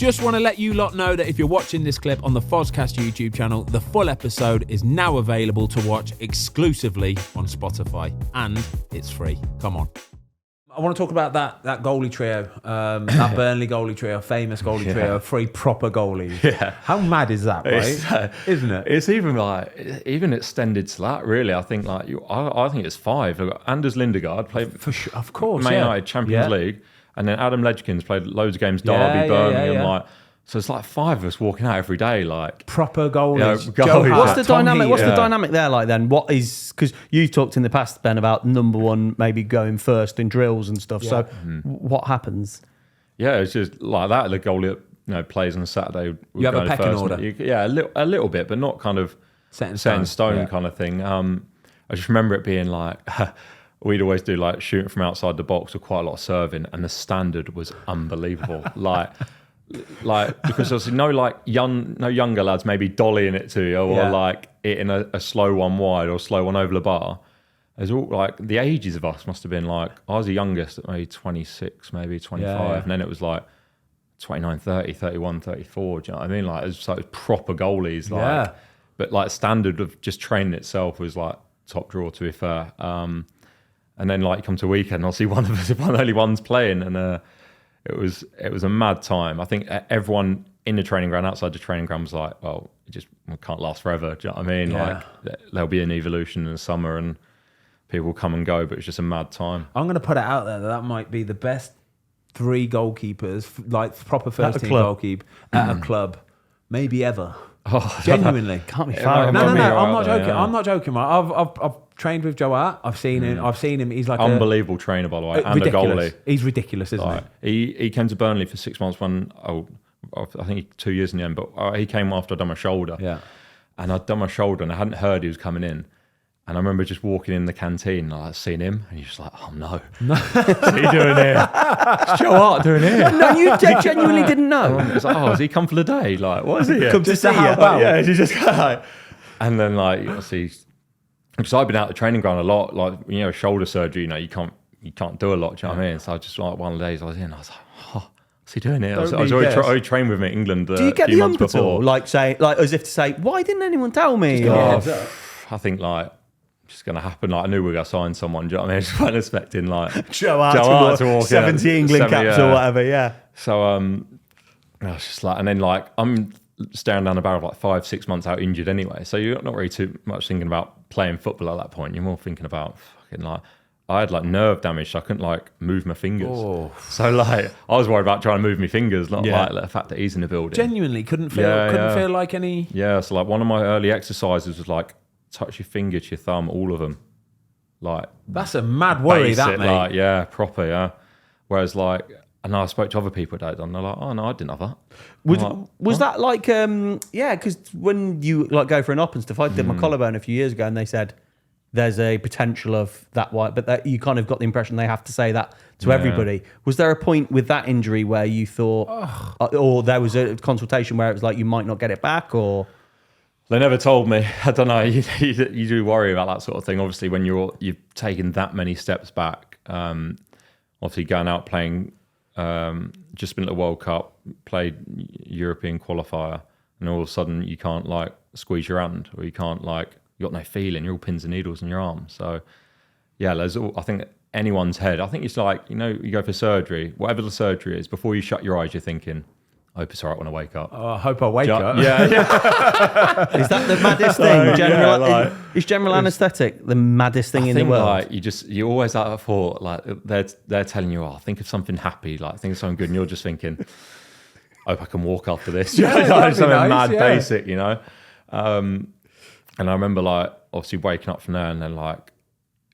Just want to let you lot know that if you're watching this clip on the Fozcast YouTube channel, the full episode is now available to watch exclusively on Spotify, and it's free. Come on. I want to talk about that goalie trio, that Burnley goalie trio, famous goalie trio, 3 proper goalies. Yeah. How mad is that, right? Isn't it? It's even extended to that, really. I think I think it's 5. Anders Lindegaard played for sure, of course, Man United Champions League, and then Adam Ledgkins played loads of games, Derby, Birmingham, so it's like 5 of us walking out every day, like proper goalies. Joe Hart, what's the dynamic? What's the dynamic there like then? What is, because you talked in the past, Ben, about number one maybe going first in drills and stuff. So what happens? Yeah, it's just like that. The goalie that plays on Saturday. You have a pecking order. A little bit, but not kind of set in stone kind of thing. I just remember it being like. We'd always do like shooting from outside the box with quite a lot of serving, and the standard was unbelievable. like because there's no younger lads maybe dollying it to you or like hitting a slow one wide or slow one over the bar. There's all like the ages of us must have been like, I was the youngest at maybe 26, maybe 25, and then it was like 29, 30, 31, 34. Do you know what I mean? Like it was proper goalies. Like, but like standard of just training itself was like top draw, to be fair. And then like you come to a weekend, I'll see one of us, one of the only ones playing, and it was a mad time. I think everyone in the training ground, outside the training ground, was like, well, it can't last forever. Do you know what I mean? Like there'll be an evolution in the summer, and people will come and go, but it's just a mad time. I'm going to put it out there that might be the best 3 goalkeepers, like proper first team goalkeeper at a club, maybe ever. Oh, genuinely, can't be far. No, I'm not joking. Yeah. I'm not joking. I've trained with Joe Hart. I've seen him. He's like unbelievable trainer, by the way, and ridiculous. a goalie. He's ridiculous, isn't he? He came to Burnley for 6 months when I think 2 years in the end, but he came after I'd done my shoulder. Yeah, and I'd done my shoulder, and I hadn't heard he was coming in. And I remember just walking in the canteen, and I seen him, and you're just like, oh no. What's he doing here? What's Joe Hart doing here? No, you genuinely didn't know. It's like, has he come for the day? Like, what is he here? Come to see you. Yeah, he just like, and then like, you see, because I've been out the training ground a lot, like, shoulder surgery, you can't do a lot, do you know what I mean? So I just like one of the days I was in, I was like, oh, what's he doing here? I was already trained with him in England do you get a few the months before. Like as if to say, why didn't anyone tell me? I think like, it's going to happen. Like I knew we were going to sign someone. Do you know what I mean? I just wasn't expecting like Joe Hart to walk 70 England caps or whatever. Yeah. So I was just like, and then like I'm staring down the barrel of like 5-6 months out injured anyway. So you're not really too much thinking about playing football at that point. You're more thinking about fucking like I had like nerve damage, so I couldn't like move my fingers. Oh. So like I was worried about trying to move my fingers, not like the fact that he's in the building. Genuinely couldn't feel like any. Yeah. So like one of my early exercises was like, touch your finger to your thumb, all of them. Like that's a mad worry, basic, that mate. Like, proper, yeah. Whereas like, and I spoke to other people that had done, they're like, oh no, I didn't have that. Was that like, because when you like go for an op and stuff, I did my collarbone a few years ago, and they said there's a potential of that white, but that you kind of got the impression they have to say that to everybody. Was there a point with that injury where you thought, or there was a consultation where it was like you might not get it back, or? They never told me. I don't know. You do worry about that sort of thing. Obviously, when you've taken that many steps back, obviously going out playing, just been at the World Cup, played European qualifier, and all of a sudden you can't like squeeze your hand, or you can't like, you got no feeling. You're all pins and needles in your arm. So yeah, I think anyone's head. I think it's like, you go for surgery, whatever the surgery is, before you shut your eyes, you're thinking, I hope it's all right when I wake up. Oh, I hope I wake up. Yeah. Is that the maddest thing? Is general anaesthetic the maddest thing in the world? Like, you always have a thought, like they're telling you, think of something happy, like think of something good, and you're just thinking, I hope I can walk after this. Something nice, basic, And I remember like obviously waking up from there, and then like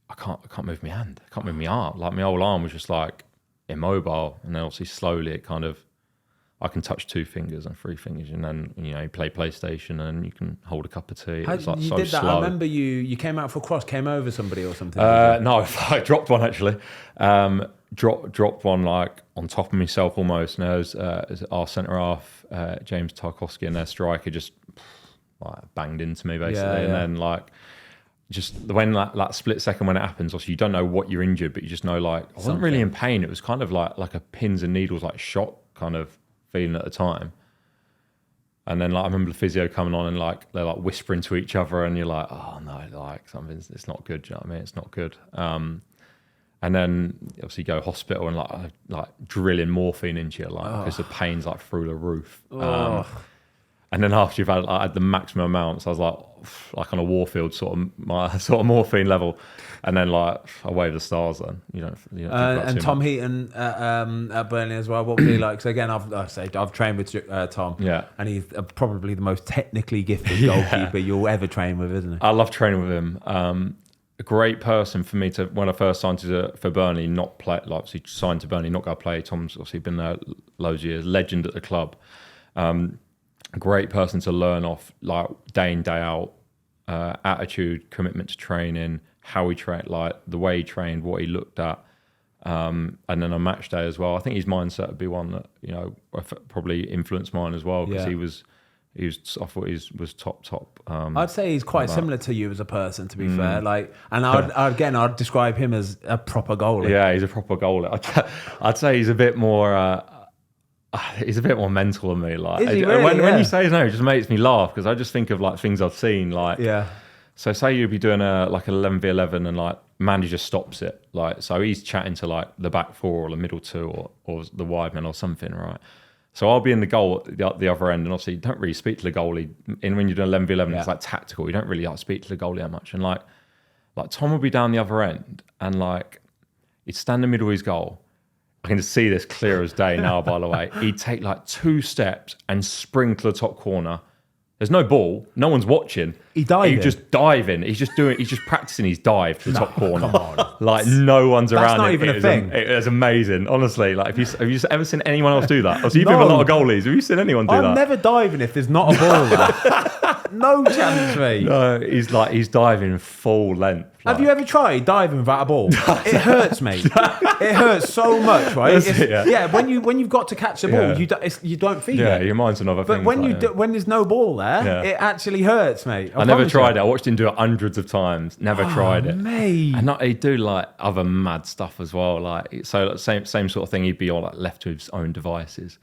I can't move my hand, I can't move my arm. Like my whole arm was just like immobile, and then obviously slowly it kind of. I can touch 2 fingers and 3 fingers, and then you play PlayStation and you can hold a cup of tea. It's like so slow. I remember you came out for a cross, came over somebody or something. No, I dropped one actually. Dropped one like on top of myself almost. And there's our centre half, James Tarkowski, and their striker just like banged into me basically, and then like. Just when that split second when it happens, obviously you don't know what you're injured, but you just know like I wasn't really in pain. It was kind of like a pins and needles like shot kind of feeling at the time. And then like I remember the physio coming on and like they're like whispering to each other, and you're like, oh no, like it's not good. Do you know what I mean? It's not good. And then obviously you go hospital and like drilling morphine into you, like because the pain's like through the roof. And then after you've had the maximum amounts, I was like on a warfield sort of morphine level, and then like away the stars. Then you don't and Tom Heaton at Burnley as well. What was he like? So again, I've trained with Tom, and he's probably the most technically gifted goalkeeper you'll ever train with, isn't he? I love training with him. A great person for me to, when I first signed for Burnley, not play, like obviously signed to Burnley, not go play. Tom's obviously been there loads of years, legend at the club. A great person to learn off, like day in, day out, attitude, commitment to training, how he trained, like the way he trained, what he looked at. And then on match day as well, I think his mindset would be one that, you know, probably influenced mine as well, because I thought he was top. I'd say he's quite similar to you as a person, to be fair. Like, and I'd describe him as a proper goalie. Yeah, he's a proper goalie. I'd say he's a bit more. He's a bit more mental than me. Like, is he really? When you say his name, it just makes me laugh because I just think of like things I've seen. Like, so say you'd be doing like an 11v11 and like Mandy just stops it. Like, so he's chatting to like the back four or the middle two or the wide man or something, right? So I'll be in the goal at the other end, and obviously you don't really speak to the goalie. And when you're doing 11v11, it's like tactical. You don't really like speak to the goalie that much. And like Tom will be down the other end, and like he'd stand in the middle of his goal. I can just see this clear as day now, by the way. He'd take like 2 steps and spring to the top corner. There's no ball. No one's watching. He'd just dive in. He's just practicing his dive to the top corner. Come on. Like no one's around. That's not even a thing. It was amazing. Honestly, like have you ever seen anyone else do that? You've been with a lot of goalies. Have you seen anyone do that? I'm never diving if there's not a ball there. No chance, mate. No, he's diving full length. Like. Have you ever tried diving without a ball? It hurts, mate. It hurts so much, right? When you've got to catch the ball, you don't feel it. Yeah, your mind's on other things. But when there's no ball there, it actually hurts, mate. I never tried it. I watched him do it hundreds of times. Never tried it. Mate. And he'd do like other mad stuff as well. Like so, same sort of thing. He'd be all like left to his own devices,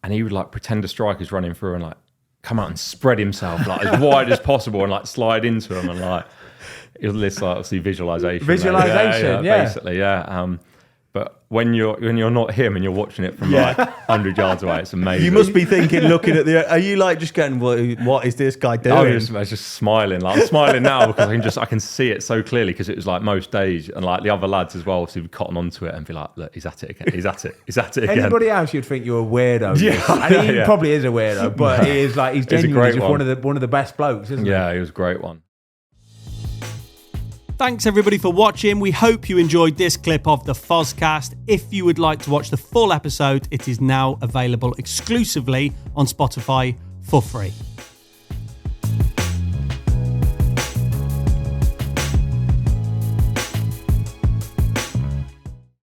and he would like pretend a striker's running through and like come out and spread himself like as wide as possible and like slide into him and like it's like obviously visualization. Basically, yeah. But when you're not him and you're watching it from like 100 yards away, it's amazing. You must be thinking, looking at are you like just going, what is this guy doing? I was just smiling. Like I'm smiling now because I can see it so clearly because it was like most days, and like the other lads as well, so we'd cotton onto it and be like, look, he's at it again. He's at it again. Anybody else, you'd think you're a weirdo. And he probably is a weirdo, but he is like he's genuinely just one of the best blokes, isn't he? Yeah, he was a great one. Thanks everybody for watching. We hope you enjoyed this clip of the Fozcast. If you would like to watch the full episode, it is now available exclusively on Spotify for free.